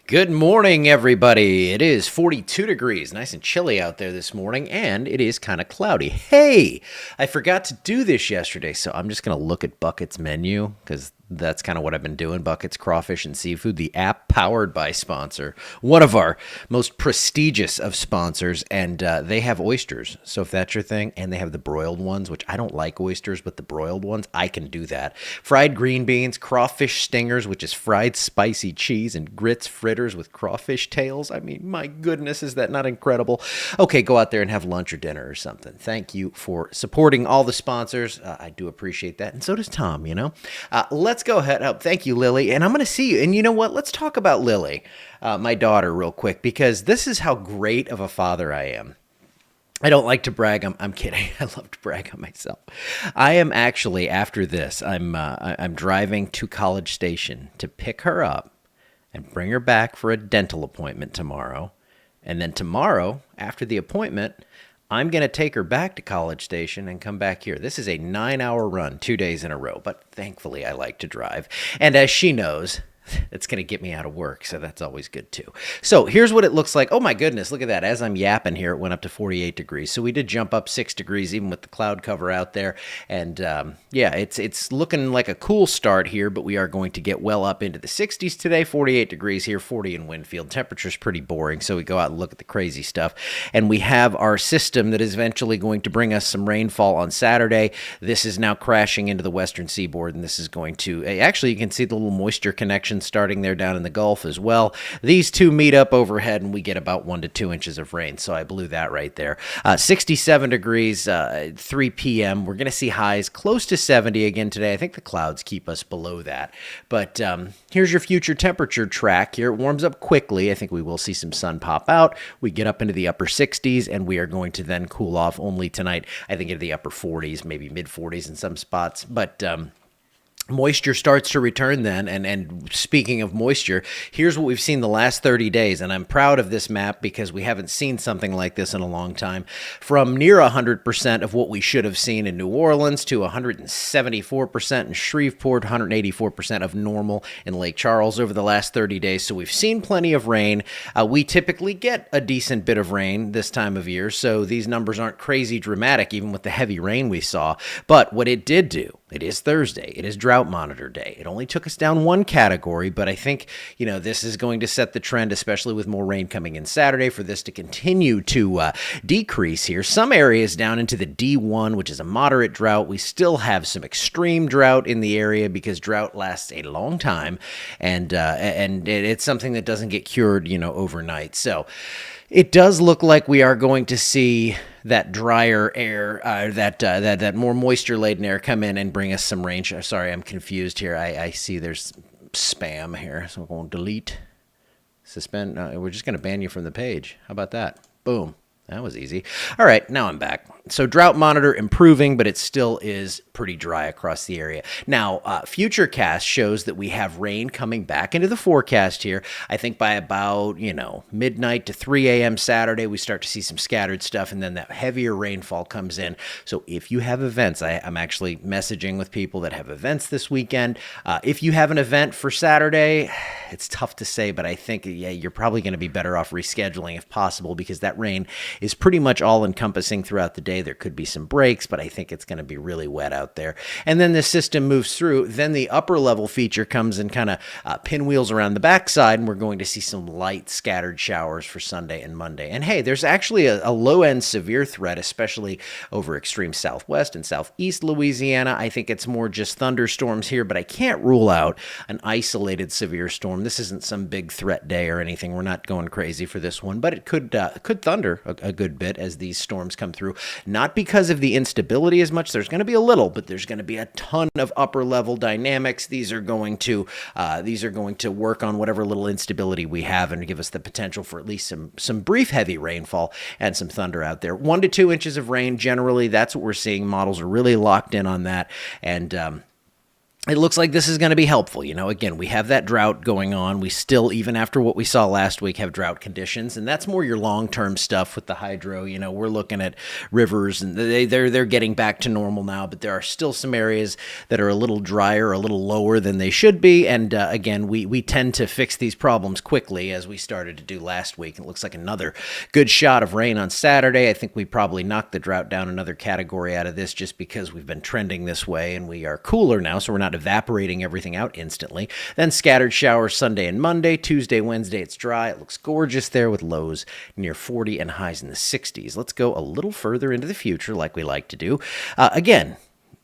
Good morning, everybody. It is 42 degrees, nice and chilly out there this morning, and it is kind of cloudy. Hey, I forgot to do this yesterday, so I'm just going to look at Bucket's menu because that's kind of what I've been doing. Bucket's Crawfish and Seafood, the app powered by Sponsor, one of our most prestigious of sponsors, and they have oysters. So if that's your thing, and they have the broiled ones, which I don't like oysters, but the broiled ones, I can do that. Fried green beans, crawfish stingers, which is fried spicy cheese, and grits fritters with crawfish tails. I mean, my goodness, is that not incredible? Okay, go out there and have lunch or dinner or something. Thank you for supporting all the sponsors. I do appreciate that, and so does Tom, Let's go ahead. Oh, thank you, Lily. And I'm going to see you. And you know what? Let's talk about Lily, my daughter, real quick, because this is how great of a father I am. I don't like to brag. I'm kidding. I love to brag on myself. I am actually, after this, I'm driving to College Station to pick her up and bring her back for a dental appointment tomorrow. And then tomorrow, after the appointment, I'm going to take her back to College Station and come back here. This is a 9-hour run, 2 days in a row, but thankfully I like to drive. And as she knows, it's going to get me out of work, so that's always good too. So here's what it looks like. Oh my goodness, look at that. As I'm yapping here, it went up to 48 degrees. So we did jump up 6 degrees even with the cloud cover out there. And yeah, it's looking like a cool start here, but we are going to get well up into the 60s today. 48 degrees here, 40 in Winfield. Temperature's pretty boring, so we go out and look at the crazy stuff. And we have our system that is eventually going to bring us some rainfall on Saturday. This is now crashing into the western seaboard, and this is going to, actually you can see the little moisture connection starting there down in the Gulf as well. These two meet up overhead and we get about 1 to 2 inches of rain. So I blew that right there. 67 degrees, 3 p.m. We're going to see highs close to 70 again today. I think the clouds keep us below that. But here's your future temperature track here. It warms up quickly. I think we will see some sun pop out. We get up into the upper 60s and we are going to then cool off only tonight. I think into the upper 40s, maybe mid 40s in some spots. But moisture starts to return then, and speaking of moisture, here's what we've seen the last 30 days, and I'm proud of this map because we haven't seen something like this in a long time. From near 100% of what we should have seen in New Orleans to 174% in Shreveport, 184% of normal in Lake Charles over the last 30 days, so we've seen plenty of rain. We typically get a decent bit of rain this time of year, so these numbers aren't crazy dramatic even with the heavy rain we saw, but what it did do, it is Thursday, it is drought monitor day. It only took us down one category, but I think, this is going to set the trend, especially with more rain coming in Saturday, for this to continue to decrease here. Some areas down into the D1, which is a moderate drought. We still have some extreme drought in the area because drought lasts a long time, and it's something that doesn't get cured, overnight. So it does look like we are going to see that drier air, that more moisture-laden air come in and bring us some rain. Sorry, I'm confused here. I see there's spam here, so I'm going to delete, suspend. No, we're just going to ban you from the page. How about that? Boom. That was easy. All right, now I'm back. So drought monitor improving, but it still is pretty dry across the area. Now, Futurecast shows that we have rain coming back into the forecast here. I think by about, midnight to 3 a.m. Saturday, we start to see some scattered stuff, and then that heavier rainfall comes in. So if you have events, I'm actually messaging with people that have events this weekend. If you have an event for Saturday, it's tough to say, but I think, you're probably going to be better off rescheduling if possible because that rain is pretty much all-encompassing throughout the day. There could be some breaks, but I think it's going to be really wet out there. And then the system moves through. Then the upper level feature comes and kind of pinwheels around the backside, and we're going to see some light scattered showers for Sunday and Monday. And hey, there's actually a low-end severe threat, especially over extreme southwest and southeast Louisiana. I think it's more just thunderstorms here, but I can't rule out an isolated severe storm. This isn't some big threat day or anything. We're not going crazy for this one, but it could thunder a good bit as these storms come through. Not because of the instability as much. There's going to be a little, but there's going to be a ton of upper level dynamics. These are going to work on whatever little instability we have and give us the potential for at least some brief heavy rainfall and some thunder out there. 1 to 2 inches of rain generally. That's what we're seeing. Models are really locked in on that, and it looks like this is going to be helpful. Again, we have that drought going on. We still, even after what we saw last week, have drought conditions, and that's more your long-term stuff with the hydro. We're looking at rivers, and they're getting back to normal now, but there are still some areas that are a little drier, a little lower than they should be. And again, we tend to fix these problems quickly, as we started to do last week. It looks like another good shot of rain on Saturday. I think we probably knocked the drought down another category out of this, just because we've been trending this way, and we are cooler now, so we're not evaporating everything out instantly. Then scattered showers Sunday and Monday. Tuesday, Wednesday, it's dry. It looks gorgeous there with lows near 40 and highs in the 60s. Let's go a little further into the future, like we like to do. Again,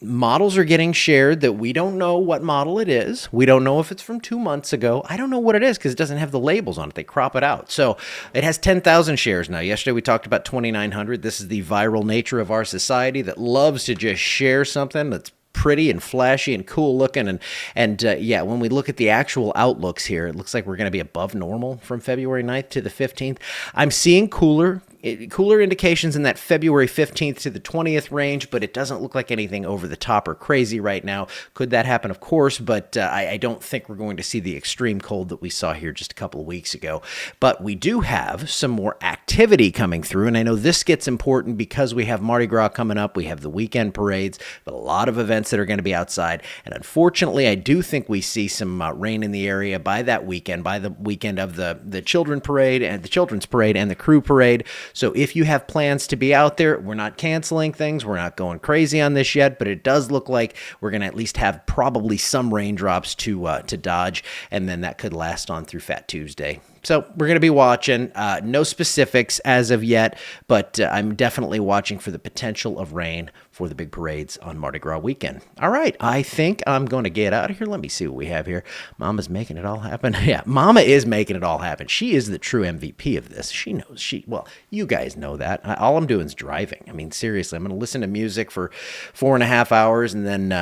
models are getting shared that we don't know what model it is. We don't know if it's from 2 months ago. I don't know what it is because it doesn't have the labels on it. They crop it out. So it has 10,000 shares now. Yesterday we talked about 2,900. This is the viral nature of our society that loves to just share something that's pretty and flashy and cool looking. And yeah, when we look at the actual outlooks here, it looks like we're going to be above normal from February 9th to the 15th. I'm seeing cooler indications in that February 15th to the 20th range, but it doesn't look like anything over the top or crazy right now. Could that happen? Of course, but I don't think we're going to see the extreme cold that we saw here just a couple of weeks ago. But we do have some more activity coming through, and I know this gets important because we have Mardi Gras coming up. We have the weekend parades, but a lot of events that are going to be outside. And unfortunately, I do think we see some rain in the area by that weekend, by the weekend of the children's parade and the crew parade. So if you have plans to be out there, we're not canceling things. We're not going crazy on this yet, but it does look like we're going to at least have probably some raindrops to dodge, and then that could last on through Fat Tuesday. So we're going to be watching. No specifics as of yet, but I'm definitely watching for the potential of rain for the big parades on Mardi Gras weekend. All right, I think I'm going to get out of here. Let me see what we have here. Mama's making it all happen. Yeah, Mama is making it all happen. She is the true MVP of this. She knows. Well, you guys know that. All I'm doing is driving. I mean, seriously, I'm going to listen to music for 4.5 hours, and then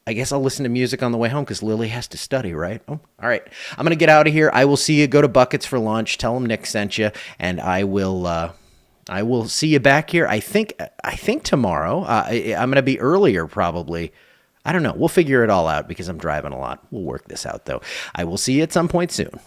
I guess I'll listen to music on the way home because Lily has to study, right? Oh, all right. I'm going to get out of here. I will see you. Go to Buckets for lunch. Tell them Nick sent you, and I will see you back here. I think tomorrow. I'm going to be earlier probably. I don't know. We'll figure it all out because I'm driving a lot. We'll work this out, though. I will see you at some point soon.